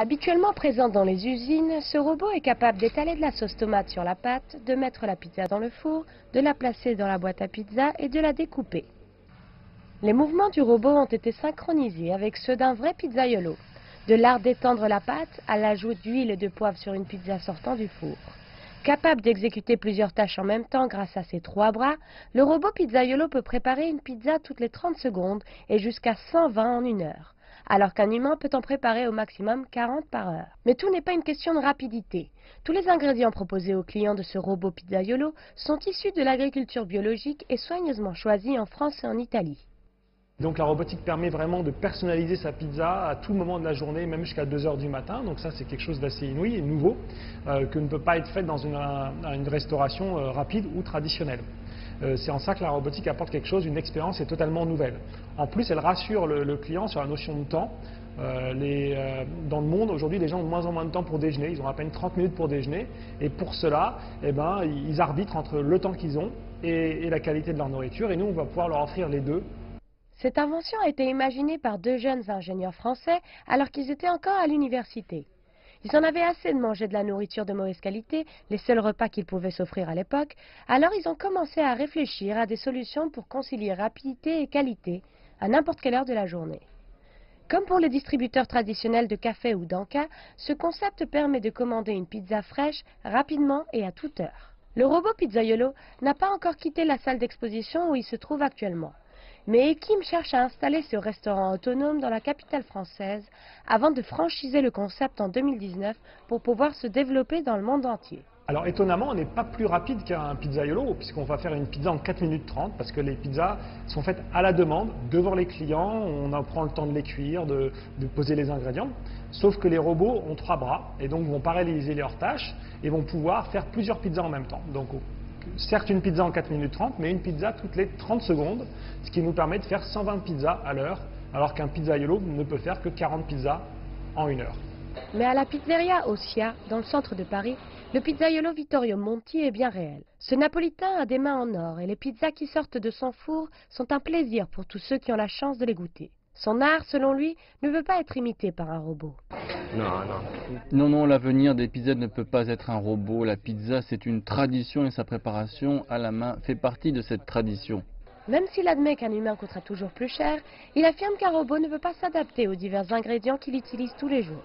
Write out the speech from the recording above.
Habituellement présent dans les usines, ce robot est capable d'étaler de la sauce tomate sur la pâte, de mettre la pizza dans le four, de la placer dans la boîte à pizza et de la découper. Les mouvements du robot ont été synchronisés avec ceux d'un vrai pizzaiolo, de l'art d'étendre la pâte à l'ajout d'huile et de poivre sur une pizza sortant du four. Capable d'exécuter plusieurs tâches en même temps grâce à ses 3 bras, le robot pizzaiolo peut préparer une pizza toutes les 30 secondes et jusqu'à 120 en 1 heure, alors qu'un humain peut en préparer au maximum 40 par heure. Mais tout n'est pas une question de rapidité. Tous les ingrédients proposés aux clients de ce robot pizzaiolo sont issus de l'agriculture biologique et soigneusement choisis en France et en Italie. Donc la robotique permet vraiment de personnaliser sa pizza à tout moment de la journée, même jusqu'à 2 heures du matin. Donc ça, c'est quelque chose d'assez inouï et nouveau, que ne peut pas être fait dans une restauration rapide ou traditionnelle. C'est en ça que la robotique apporte quelque chose, une expérience est totalement nouvelle. En plus, elle rassure le client sur la notion de temps. Dans le monde, aujourd'hui, les gens ont de moins en moins de temps pour déjeuner. Ils ont à peine 30 minutes pour déjeuner. Et pour cela, ils arbitrent entre le temps qu'ils ont et la qualité de leur nourriture. Et nous, on va pouvoir leur offrir les deux. Cette invention a été imaginée par 2 jeunes ingénieurs français alors qu'ils étaient encore à l'université. Ils en avaient assez de manger de la nourriture de mauvaise qualité, les seuls repas qu'ils pouvaient s'offrir à l'époque, alors ils ont commencé à réfléchir à des solutions pour concilier rapidité et qualité à n'importe quelle heure de la journée. Comme pour les distributeurs traditionnels de café ou d'encas, ce concept permet de commander une pizza fraîche rapidement et à toute heure. Le robot pizzaiolo n'a pas encore quitté la salle d'exposition où il se trouve actuellement. Mais Ekim cherche à installer ce restaurant autonome dans la capitale française avant de franchiser le concept en 2019 pour pouvoir se développer dans le monde entier. Alors étonnamment, on n'est pas plus rapide qu'un pizzaiolo puisqu'on va faire une pizza en 4 minutes 30 parce que les pizzas sont faites à la demande, devant les clients, on en prend le temps de les cuire, de poser les ingrédients. Sauf que les robots ont 3 bras et donc vont paralléliser leurs tâches et vont pouvoir faire plusieurs pizzas en même temps. Donc certes une pizza en 4 minutes 30, mais une pizza toutes les 30 secondes, ce qui nous permet de faire 120 pizzas à l'heure, alors qu'un pizzaiolo ne peut faire que 40 pizzas en 1 heure. Mais à la pizzeria Ossia, dans le centre de Paris, le pizzaiolo Vittorio Monti est bien réel. Ce napolitain a des mains en or et les pizzas qui sortent de son four sont un plaisir pour tous ceux qui ont la chance de les goûter. Son art, selon lui, ne veut pas être imité par un robot. Non, l'avenir des pizzas ne peut pas être un robot. La pizza, c'est une tradition et sa préparation à la main fait partie de cette tradition. Même s'il admet qu'un humain coûtera toujours plus cher, il affirme qu'un robot ne peut pas s'adapter aux divers ingrédients qu'il utilise tous les jours.